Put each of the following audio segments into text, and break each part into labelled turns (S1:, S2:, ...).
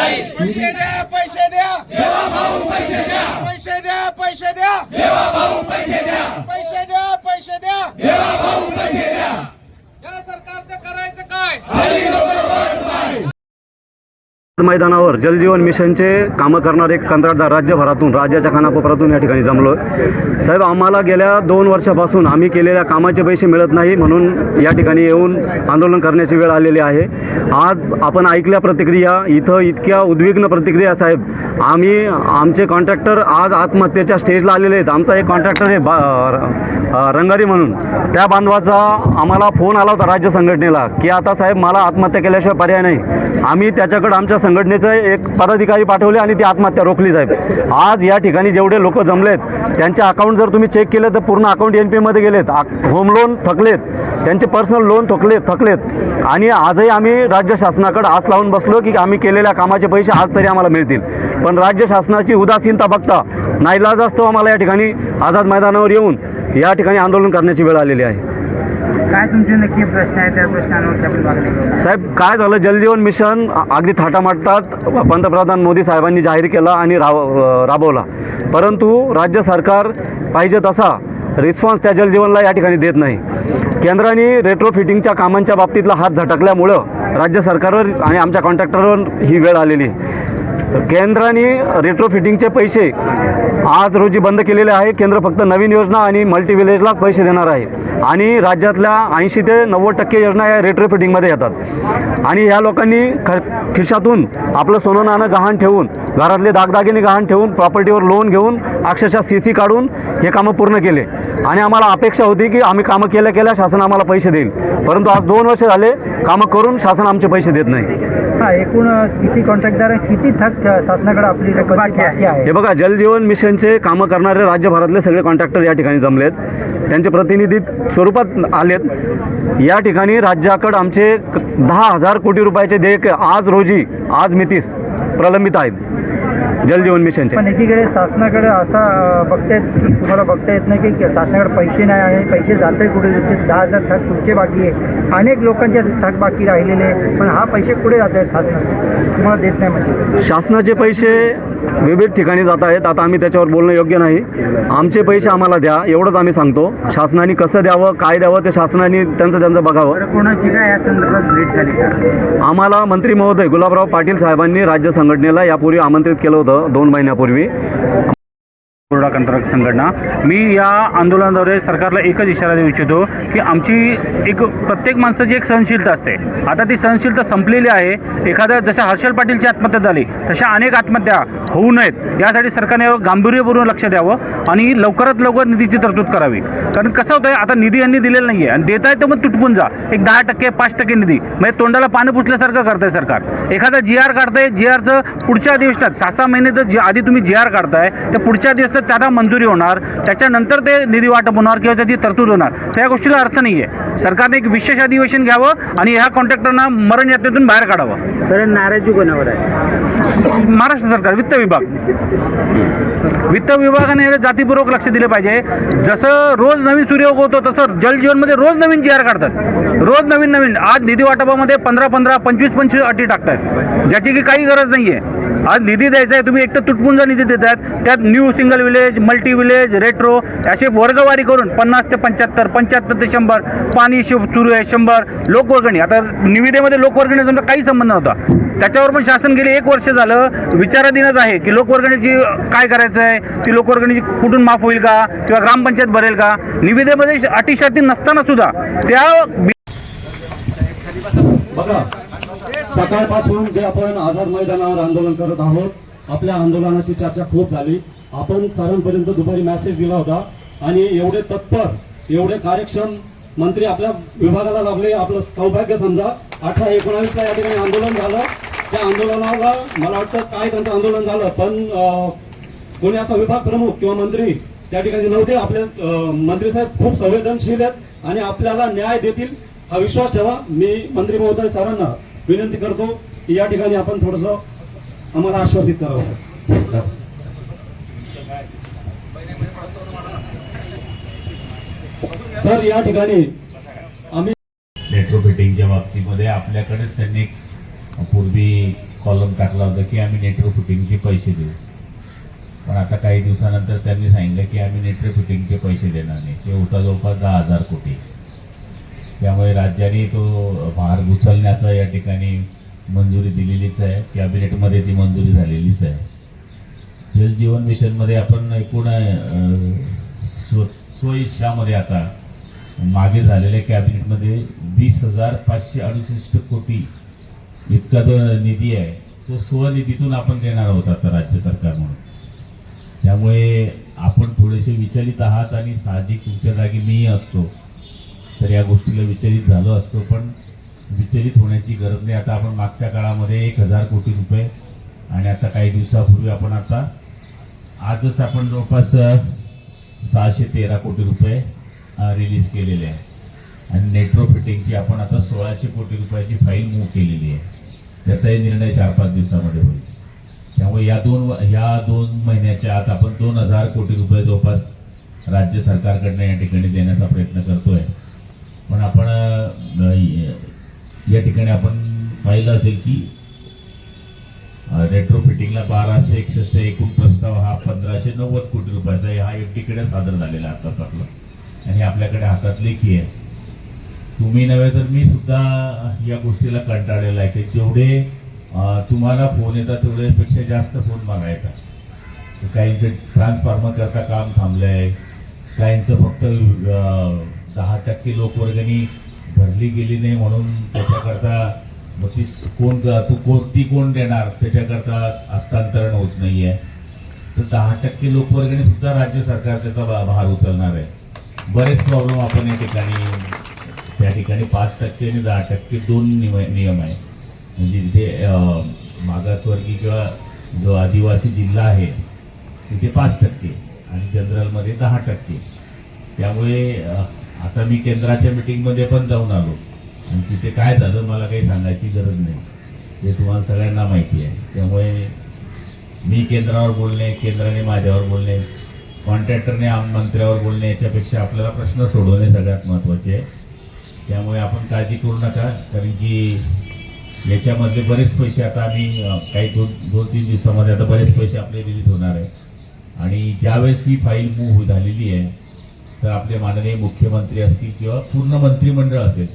S1: पैसे द्या पैसे द्या देवा भाऊ पैसे द्या पैसे द्या पैसे द्या देवा भाऊ पैसे द्या पैसे द्या पैसे द्या देवा भाऊ पैसे द्या या सरकारचं करायचं काय
S2: मैदानावर जलजीवन मिशनचे कामं करणारे कंत्राटदार राज्यभरातून राज्याच्या कानाकोपऱ्यातून या ठिकाणी जमलो साहेब. आम्हाला गेल्या 2 वर्षापासून आम्ही केलेल्या कामाचे पैसे मिळत नाही म्हणून या ठिकाणी येऊन आंदोलन करण्याची वेळ आलेली आहे. आज आपण ऐकल्या प्रतिक्रिया, इथं इतक्या उद्विग्न प्रतिक्रिया साहेब. आमचे कॉन्ट्रॅक्टर आज आत्महत्येच्या स्टेजला आलेले आहेत. आमचा एक कॉन्ट्रॅक्टर आहे रंगारी म्हणून, त्या बांधवाचा आम्हाला फोन आला होता राज्य संघटनेला की आता साहेब मला आत्महत्या केल्याशिवाय पर्याय नाही. आम्ही त्याच्याकडे आमच्या संघटनेचे एक पदाधिकारी पाठवले आणि ती आत्महत्या रोखली साहेब. आज या ठिकाणी जेवढे लोक जमलेत त्यांचे अकाउंट जर तुम्ही चेक केले तर पूर्ण अकाउंट NPA मध्ये गेलेत. होम लोन थकलेत, त्यांचे पर्सनल लोन थकलेत आणि आजही आम्ही राज्य शासनाकडे आस लावून बसलो की आम्ही केलेल्या कामाचे पैसे आज तरी आम्हाला मिळतील. पण राज्य शासनाची उदासीनता बघता नाईलाजास्तव आम्हाला या ठिकाणी आझाद मैदानावर येऊन या ठिकाणी आंदोलन करण्याची वेळ आलेली आहे.
S3: काय तुमचे नक्की प्रश्न आहे, त्या प्रश्नांवर आपण मागणी
S2: साहेब काय झालं, जलजीवन मिशन अगदी थाटामाटात पंतप्रधान मोदी साहेबांनी जाहीर केला आणि राबवला, परंतु राज्य सरकार पाहिजे तसा रिस्पॉन्स त्या जलजीवनला या ठिकाणी देत नाही. केंद्राने रेट्रोफिटिंगच्या कामांच्या बाबतीतला हात झटकल्यामुळं राज्य सरकारवर आणि आमच्या कॉन्ट्रॅक्टरवर ही वेळ आलेली आहे. केंद्राने रेट्रोफिटिंगचे पैसे आज रोजी बंद केलेले आहे. केंद्र फक्त नवीन योजना आणि मल्टी विलेजलाच पैसे देणार आहे आणि राज्यातल्या 80 ते 90% योजना या रेट्रोफिटिंगमध्ये येतात आणि ह्या लोकांनी खिशातून आपलं सोनं नाणं गहाण ठेवून, घरातले दागदागिने गहाण ठेवून, प्रॉपर्टीवर लोन घेऊन, अक्षरशः CC काढून हे कामं पूर्ण केले आणि आम्हाला अपेक्षा होती की आम्ही कामं केल्या शासन आम्हाला पैसे देईल, परंतु आज 2 वर्ष झाले कामं करून शासन आमचे पैसे देत नाही.
S3: एकूण किती कॉन्ट्रॅक्टदार, किती थक शासनाकडे आपली रक्कम बाकी आहे?
S2: हे बघा, जलजीवन मिशनचे कामं करणारे राज्यभरातले सगळे कॉन्ट्रॅक्टर या ठिकाणी जमलेत, त्यांचे प्रतिनिधी स्वरूपात आलेत. या ठिकाणी राज्याकडे आमचे 10,000 कोटी रुपयाचे देयक आज मितीस प्रलंबित आहेत जलजीवन मिशनचे.
S3: पण एकीकडे शासनाकडे असा तुम्हाला बघता येत नाही की शासनाकडे पैसे नाही आणि पैसे जाते कुठे, 10,000 थक तुमचे बाकी आहे, अनेक लोकांचे थक बाकी राहिलेले, पण हा पैसे कुठे जात आहेत शासनाचे, तुम्हाला देत नाही म्हणजे?
S2: शासनाचे पैसे विविध ठिकाणी जात आहेत. आता आम्ही त्याच्यावर बोलणं योग्य नाही. आमचे पैसे आम्हाला द्या एवढंच आम्ही सांगतो. शासनाने कसं द्यावं, काय द्यावं ते शासनाने त्यांचं बघावं.
S3: कोणाची काय या संदर्भात भेट झाली का?
S2: आम्हाला मंत्री महोदय गुलाबराव पाटील साहेबांनी राज्य संघटनेला यापूर्वी आमंत्रित केलं होतं 2 महिन्यापूर्वी.
S4: कंत्राट संघटना, मी या आंदोलनाद्वारे सरकारला एकच इशारा देऊ इच्छितो की आमची प्रत्येक माणसाची एक सहनशीलता असते. आता ती सहनशीलता संपलेली आहे. एखाद्या जशा हर्षल पाटीलची आत्महत्या झाली तशा अनेक आत्महत्या होऊ नयेत यासाठी सरकारने गांभीर्यपूर्वक लक्ष द्यावं आणि लवकरात लवकर निधीची तरतूद करावी. कारण कसं होतं आहे, आता निधी यांनी दिलेला नाही आहे आणि देत आहे तर मग तुटपून जा. एक 10%, 5% निधी म्हणजे तोंडाला पानं पुसल्यासारखं करत आहे सरकार. एखादा GR काढतंय, GRचं पुढच्या अधिवेशनात 6-6 महिने तर आधी तुम्ही GR काढताय, तर पुढच्या दिवसात त्याला मंजुरी होणार, त्याच्यानंतर ते निधी वाटप होणार किंवा त्याची तरतूद होणार. त्या गोष्टीला अर्थ नाही आहे. सरकारने एक विशेष अधिवेशन घ्यावं आणि ह्या कॉन्ट्रॅक्टरना मरण यातनेतून बाहेर काढावं.
S3: तर नाराजी कोणावर आहे?
S4: महाराष्ट्र सरकार, वित्त विभागाने जातीपूर्वक लक्ष दिले पाहिजे. जसं रोज नवीन सूर्योदय होतो तसं जलजीवनमध्ये रोज नवीन GR काढतात, रोज नवीन. आज निधी वाटपामध्ये 15-15, 25-25 अटी टाकतात ज्याची की काही गरज नाही आहे. आज निधी द्यायचा आहे, तुम्ही एक तर तुटपुंजा निधी देतात, त्यात new single village, multi village, retro असे वर्गवारी करून 50 ते 75, 75 ते 100 पाणी सुरू आहे, 100 लोकवर्गणी. आता निविदेमध्ये लोकवर्गणीचा काही संबंध नव्हता, त्याच्यावर पण शासन गेले 1 वर्ष झालं विचाराधीनच आहे की लोकवर्गणीची काय करायचं आहे, ती लोकवर्गणीची कुठून माफ होईल का किंवा ग्रामपंचायत भरेल का. निविदेमध्ये अटीशर्ती नसताना सुद्धा त्या
S2: बघा, सकाळपासून जे आपण आझाद मैदानावर आंदोलन करत आहोत, आपल्या आंदोलनाची चर्चा खूप झाली. आपण सर्वांपर्यंत दुपारी मेसेज दिला होता आणि एवढे तत्पर, एवढे कार्यक्षम मंत्री आपल्या विभागाला लाभले. आपलं सौभाग्य समजा. 18-19 या ठिकाणी आंदोलन झालं. त्या आंदोलनाला मला वाटतं काय त्यांचं आंदोलन झालं, पण कोणी असा विभाग प्रमुख किंवा मंत्री त्या ठिकाणी नव्हते. आपले मंत्री साहेब खूप संवेदनशील आहेत आणि आपल्याला न्याय देतील हा विश्वास ठेवा. मी मंत्री महोदय सर्वांना विनंती करतो की या ठिकाणी आपण थोडंसं आम्हाला आश्वासित करावं. सर, या ठिकाणी आम्ही
S5: रेट्रोफिटिंगच्या बाबतीमध्ये आपल्याकडे त्यांनी पूर्वी कॉलम टाकला होता की आम्ही नेटवर्क फिटिंगचे पैसे देऊ, पण आता काही दिवसानंतर त्यांनी सांगितलं की आम्ही नेटवर्क फिटिंगचे पैसे देणार नाही. ते होता जवळपास 10,000 कोटी. त्यामुळे राज्याने तो भार उचलण्याचा या ठिकाणी मंजुरी दिलेलीच आहे. कॅबिनेटमध्ये ती मंजुरी झालेलीच आहे. जल जीवन मिशनमध्ये आपण एकूण स्वइच्छामध्ये आता मागे झालेल्या कॅबिनेटमध्ये 20,568 कोटी इतका जो निधी आहे तो स्वनिधीतून आपण देणार आहोत आता राज्य सरकार म्हणून. त्यामुळे आपण थोडेसे विचलित आहात आणि साहजिक तुमच्या जागी मीही असतो तर या गोष्टीला विचलित झालो असतो, पण विचलित होण्याची गरज नाही. आता आपण मागच्या काळामध्ये 1,000 कोटी रुपये आणि आता काही दिवसापूर्वी आपण आता आजच आपण जवळपास 613 कोटी रुपये रिलीज केलेले आहे आणि नेटवर्क फिटिंगची आपण आता 1,600 कोटी रुपयाची फाईल मूव्ह केलेली आहे. त्याचाही निर्णय 4-5 दिवसामध्ये होईल. त्यामुळे या दोन महिन्याच्या आत आपण 2,000 कोटी रुपये जवळपास राज्य सरकारकडनं या ठिकाणी देण्याचा प्रयत्न करतोय. पण आपण या ठिकाणी आपण पाहिलं असेल की रेट्रो फिटिंगला 1,261 एकूण प्रस्ताव हा 1,590 कोटी रुपयाचा आहे. हा FD सादर झालेला आहे आताच आपला आणि आपल्याकडे हातात लेखी आहे. तुम्ही नव्हे तर मी सुद्धा या गोष्टीला कंटाळलेला आहे की जेवढे तुम्हाला फोन येतात तेवढ्यापेक्षा जास्त फोन मला येतात. काहींचं ट्रान्सफॉर्मर करता काम थांबलं आहे, काहींचं फक्त 10% लोकवर्गणी भरली गेली नाही म्हणून त्याच्याकरता मग ती कोण देणार त्याच्याकरता हस्तांतरण होत नाही आहे. तर 10% लोकवर्गणी सुद्धा राज्य सरकार त्याचा भार उचलणार आहे. बरेच प्रॉब्लेम आपण या ठिकाणी त्या ठिकाणी 5% आणि 10% दोन नियम आहे. म्हणजे तिथे मागासवर्गीय किंवा जो आदिवासी जिल्हा आहे तिथे 5% आणि जनरलमध्ये 10%. त्यामुळे आता मी केंद्राच्या मिटिंगमध्ये पण जाऊन आलो आणि तिथे काय झालं मला काही सांगायची गरज नाही, ते तुम्हाला सगळ्यांना माहिती आहे. त्यामुळे मी केंद्रावर बोलणे, केंद्राने माझ्यावर बोलणे, कॉन्ट्रॅक्टरने मंत्र्यावर बोलणे याच्यापेक्षा आपल्याला प्रश्न सोडवणे सगळ्यात महत्त्वाचे आहे. त्यामुळे आपण काळजी करू नका, कारण की याच्यामधले बरेच पैसे आता आम्ही काही 2-3 दिवसामध्ये आता बरेच पैसे आपले रिलीज होणार आहे. आणि ज्यावेळेस ही फाईल मूव्ह झालेली आहे तर आपले माननीय मुख्यमंत्री असतील किंवा पूर्ण मंत्रिमंडळ असेल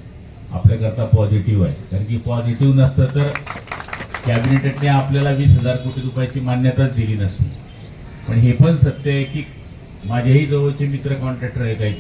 S5: आपल्याकरता पॉझिटिव्ह आहे. कारण की पॉझिटिव्ह नसतं तर कॅबिनेटने आपल्याला 20,000 कोटी रुपयाची मान्यताच दिली नसती. पण हे पण सत्य आहे की माझ्याही जवळचे मित्र कॉन्ट्रॅक्टर आहे काही